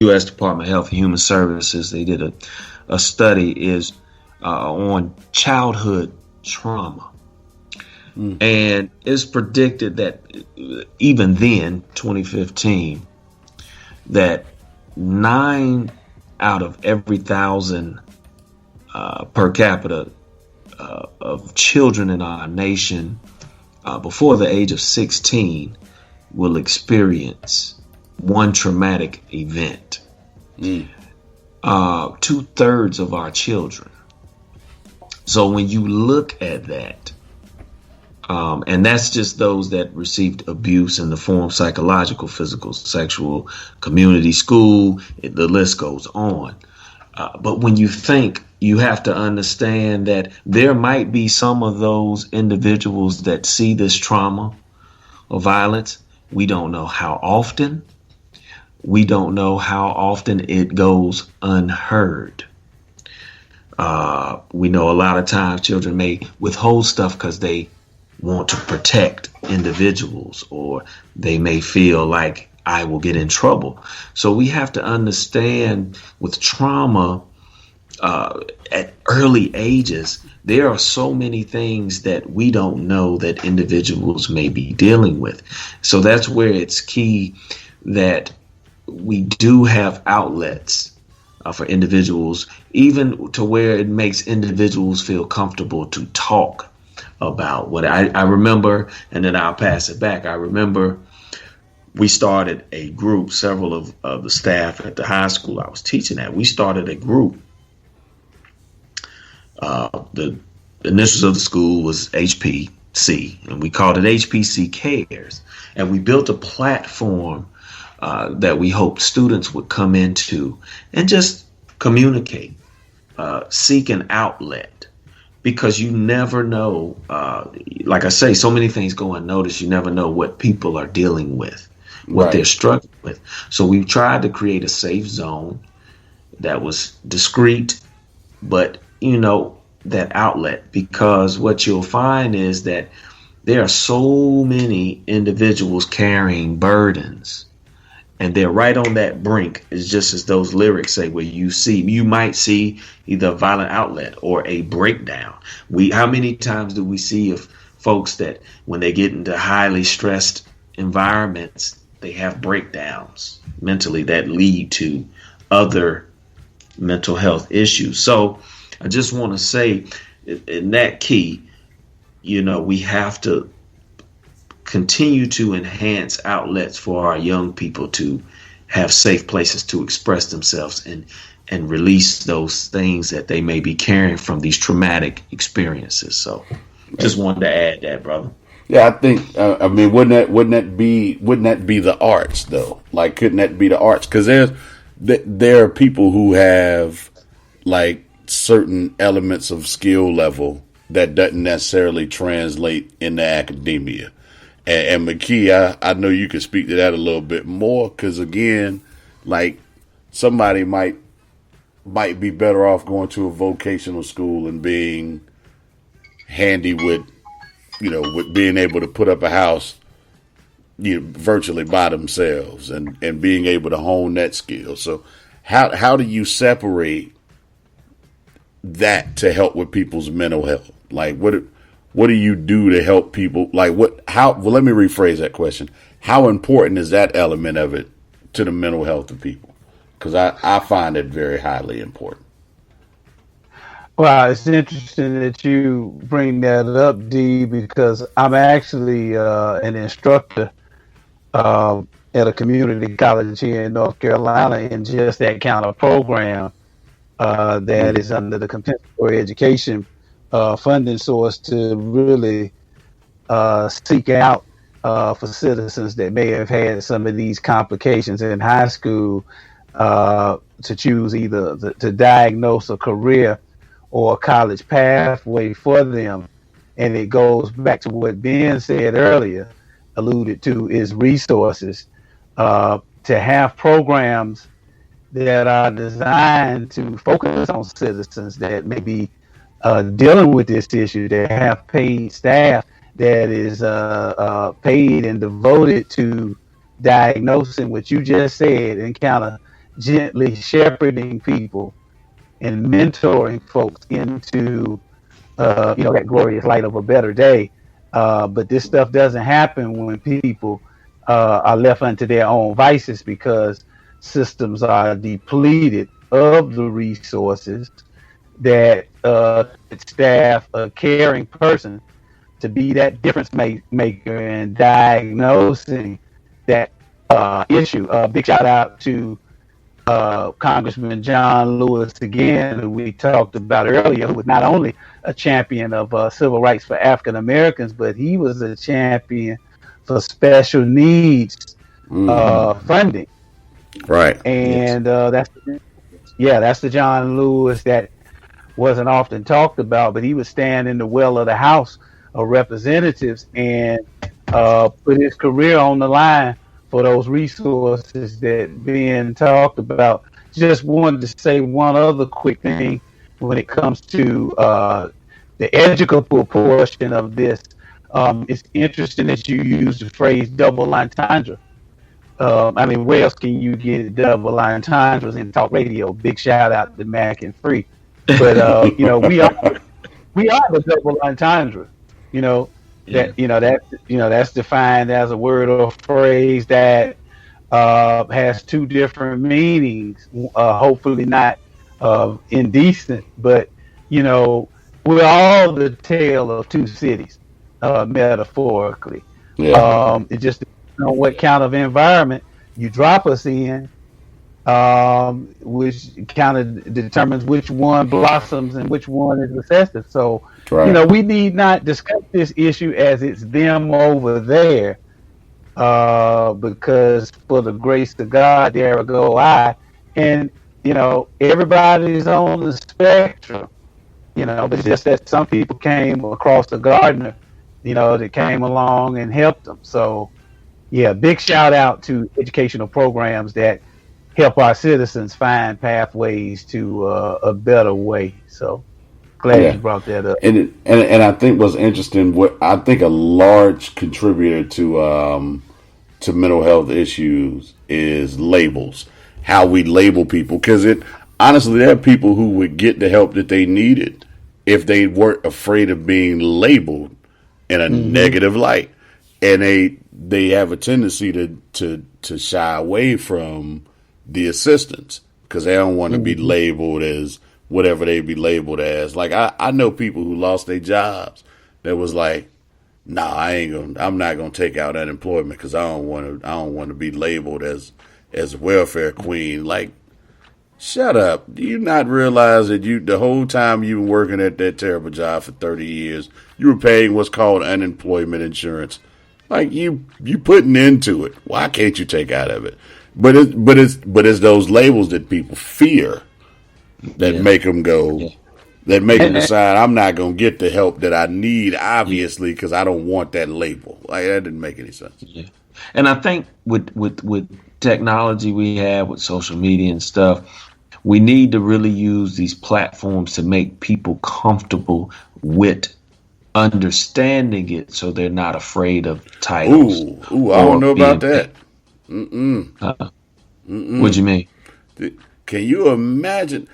U.S. Department of Health and Human Services, they did a study is on childhood trauma. And it's predicted that even then, 2015, that 9 out of every 1,000 per capita of children in our nation before the age of 16 will experience one traumatic event. 2/3 of our children. So when you look at that, and that's just those that received abuse in the form of psychological, physical, sexual, community, school, the list goes on. But when you think, you have to understand that there might be some of those individuals that see this trauma or violence. We don't know how often. We don't know how often it goes unheard. We know a lot of times children may withhold stuff because they want to protect individuals, or they may feel like I will get in trouble. So we have to understand with trauma at early ages, there are so many things that we don't know that individuals may be dealing with. So that's where it's key that we do have outlets for individuals, even to where it makes individuals feel comfortable to talk about what I remember, and then I'll pass it back. I remember we started a group, several of the staff at the high school I was teaching at, we started a group. The initials of the school was HPC, and we called it HPC Cares. And we built a platform that we hoped students would come into and just communicate, seek an outlet, because you never know. Like I say, so many things go unnoticed. You never know what people are dealing with, what they're struggling with. So we tried to create a safe zone that was discreet, but that outlet, because what you'll find is that there are so many individuals carrying burdens, and they're right on that brink. It's just as those lyrics say, where you might see either a violent outlet or a breakdown. How many times do we see of folks that when they get into highly stressed environments, they have breakdowns mentally that lead to other mental health issues? So I just want to say, in that key, we have to continue to enhance outlets for our young people to have safe places to express themselves and release those things that they may be carrying from these traumatic experiences. So just wanted to add that, brother. Yeah, I think. Wouldn't that be the arts though? Like, couldn't that be the arts? Because there are people who have like certain elements of skill level that doesn't necessarily translate into academia. And McKee, I know you could speak to that a little bit more, because again, like, somebody might be better off going to a vocational school and being handy with being able to put up a house virtually by themselves and being able to hone that skill. So how do you separate that to help with people's mental health? Like, what do you do to help people? Like, let me rephrase that question. How important is that element of it to the mental health of people? Because I find it very highly important. Well, it's interesting that you bring that up, D, because I'm actually an instructor at a community college here in North Carolina in just that kind of program that is under the compensatory education funding source to really seek out for citizens that may have had some of these complications in high school to choose either to diagnose a career or a college pathway for them. And it goes back to what Ben said earlier, alluded to, is resources, to have programs that are designed to focus on citizens that may be dealing with this issue, that have paid staff that is paid and devoted to diagnosing what you just said and kind of gently shepherding people and mentoring folks into that glorious light of a better day. But this stuff doesn't happen when people are left unto their own vices because systems are depleted of the resources that staff a caring person to be that difference maker and diagnosing that issue. Big shout out to Congressman John Lewis again, who we talked about earlier, who was not only a champion of civil rights for African Americans, but he was a champion for special needs funding. Right. And that's the John Lewis that wasn't often talked about, but he would stand in the well of the House of Representatives and put his career on the line for those resources that being talked about. Just wanted to say one other quick thing when it comes to the educational portion of this. It's interesting that you use the phrase double entendre. Where else can you get double entendres in talk radio? Big shout out to Mac and Free. But we are the double entendre. That's defined as a word or phrase that has two different meanings. Hopefully not indecent, but we're all the tale of two cities, metaphorically. Yeah. It just depends on what kind of environment you drop us in, which kind of determines which one blossoms and which one is recessive. So, Right. we need not discuss this issue as it's them over there, because for the grace of God, there go I. And, everybody's on the spectrum, but it's just that some people came across the gardener, that came along and helped them. So, yeah, big shout out to educational programs that help our citizens find pathways to a better way. So glad you brought that up. And I think what's interesting, what I think a large contributor to mental health issues is labels, how we label people. Because honestly, there are people who would get the help that they needed if they weren't afraid of being labeled in a negative light, and they have a tendency to shy away from the assistance because they don't want to be labeled as whatever they be labeled as. Like I know people who lost their jobs that was like, nah, I'm not gonna take out unemployment because I don't want to be labeled as welfare queen. Like, shut up. Do you not realize that the whole time you've been working at that terrible job for 30 years, you were paying what's called unemployment insurance? Like you putting into it. Why can't you take out of it? But it's those labels that people fear that make them go, that make them decide I'm not going to get the help that I need, obviously, because I don't want that label. Like, that didn't make any sense. Yeah. And I think with technology we have, with social media and stuff, we need to really use these platforms to make people comfortable with understanding it so they're not afraid of titles. Ooh, I don't know about that. What do you mean? Can you imagine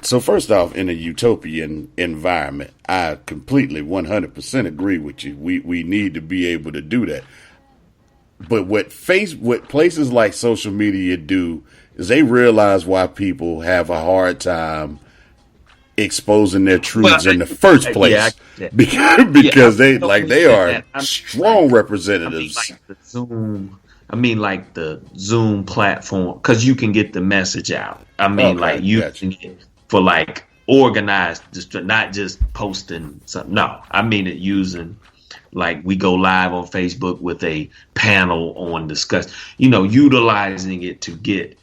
so first off, in a utopian environment, I completely 100% agree with you. We need to be able to do that. But what places like social media do is they realize why people have a hard time exposing their truths in the first place, because they are strong representatives. Like the Zoom platform, because you can get the message out. Can get for like organized, not just posting something. No, I mean it using, like, we go live on Facebook with a panel on discuss, utilizing it to get.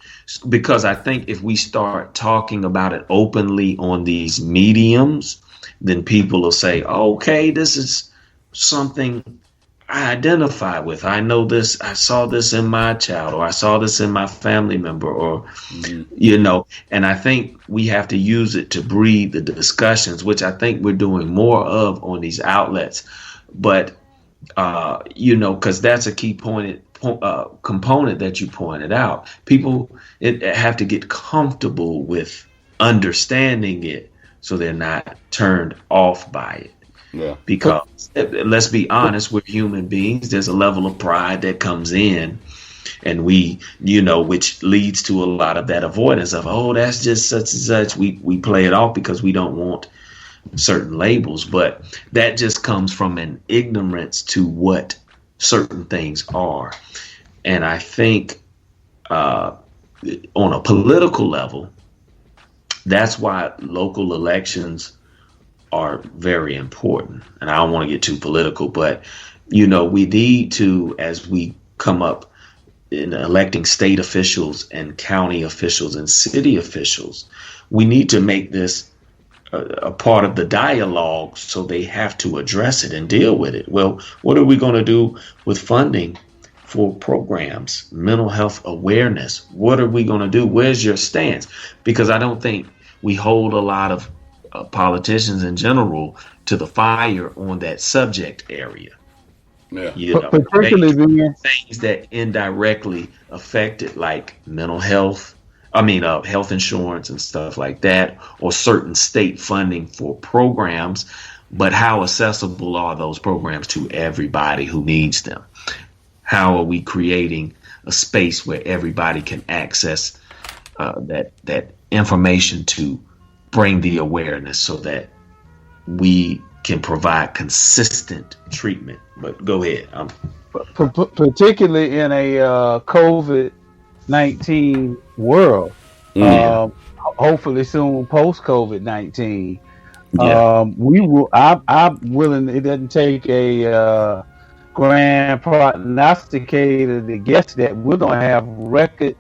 Because I think if we start talking about it openly on these mediums, then people will say, okay, this is something I identify with. I know this. I saw this in my child, or I saw this in my family member, or, and I think we have to use it to breed the discussions, which I think we're doing more of on these outlets. But, because that's a key point component that you pointed out. People have to get comfortable with understanding it so they're not turned off by it. Yeah. Because let's be honest, we're human beings. There's a level of pride that comes in, and which leads to a lot of that avoidance of, oh, that's just such and such. We play it off because we don't want certain labels, but that just comes from an ignorance to what certain things are. And I think on a political level, that's why local elections are very important. And I don't want to get too political, but we need to, as we come up in electing state officials and county officials and city officials, we need to make this a part of the dialogue, so they have to address it and deal with it. Well, what are we going to do with funding for programs, mental health awareness? What are we going to do? Where's your stance? Because I don't think we hold a lot of politicians in general to the fire on that subject area. Yeah. Particularly things that indirectly affect it, like mental health, health insurance and stuff like that, or certain state funding for programs. But how accessible are those programs to everybody who needs them? How are we creating a space where everybody can access that information to bring the awareness so that we can provide consistent treatment? But go ahead. Particularly in a COVID-19 world, hopefully soon post COVID-19, we will. I'm willing. It doesn't take a grand prognosticator to guess that we're going to have record.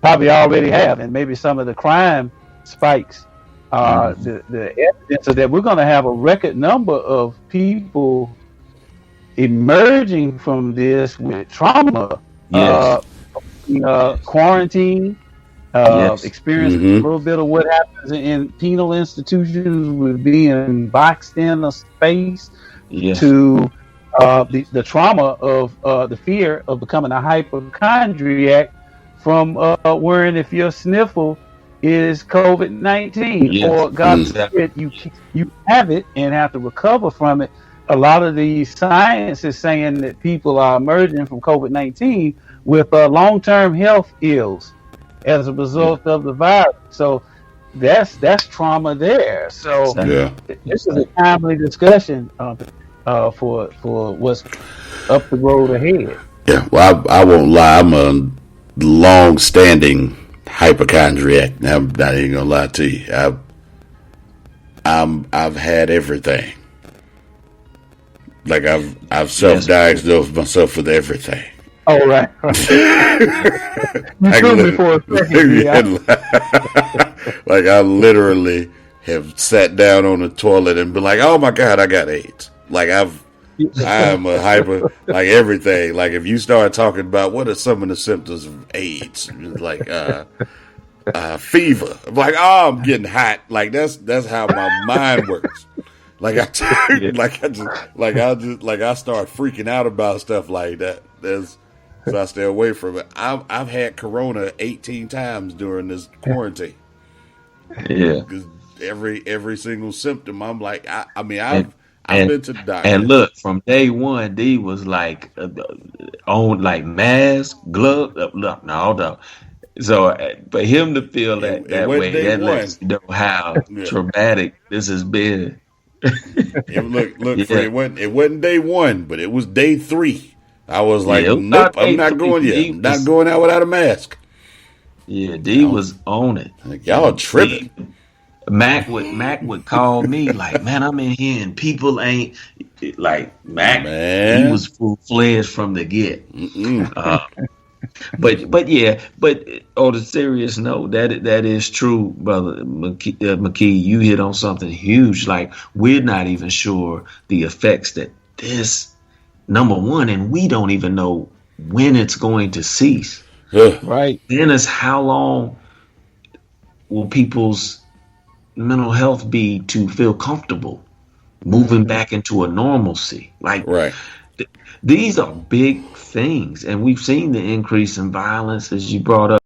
Probably already have, and maybe some of the crime spikes. The evidence of that we're going to have a record number of people emerging from this with trauma, quarantine, experience a little bit of what happens in penal institutions with being boxed in a space, to the trauma of the fear of becoming a hypochondriac from worrying if your sniffle is COVID-19, or God forbid you have it and have to recover from it. A lot of the science is saying that people are emerging from COVID-19 with long-term health ills as a result of the virus. So that's trauma there. So this is a timely discussion for what's up the road ahead. Yeah, well, I won't lie. I'm a long-standing hypochondriac. I'm not even gonna lie to you. I've had everything. Like I've self-diagnosed myself with everything. Oh right. Like I literally have sat down on the toilet and been like, "Oh my God, I got AIDS." Like I'm a hyper, like everything. Like if you start talking about what are some of the symptoms of AIDS, like fever, I'm like, oh, I'm getting hot. Like that's how my mind works. Like I start freaking out about stuff like that. So I stay away from it. I've had corona 18 times during this quarantine. Yeah, because every single symptom, I'm like, I've been to the doctor. And look, from day one, D was like on like mask, glove, no. So for him to feel that way, that lets you know how traumatic this has been. It wasn't day one, but it was day 3. I was like, nope, I'm not going yet. I'm not going out without a mask. Yeah, D was on it. Like, y'all tripping. Mac would call me like, man, I'm in here and people ain't like Mac. Man. He was full-fledged from the get. But on a serious note, that is true, brother McKee. You hit on something huge. Like we're not even sure the effects that this, number one, and we don't even know when it's going to cease. Right. Then is how long will people's mental health be to feel comfortable moving back into a normalcy? Like, right. These are big things, and we've seen the increase in violence, as you brought up.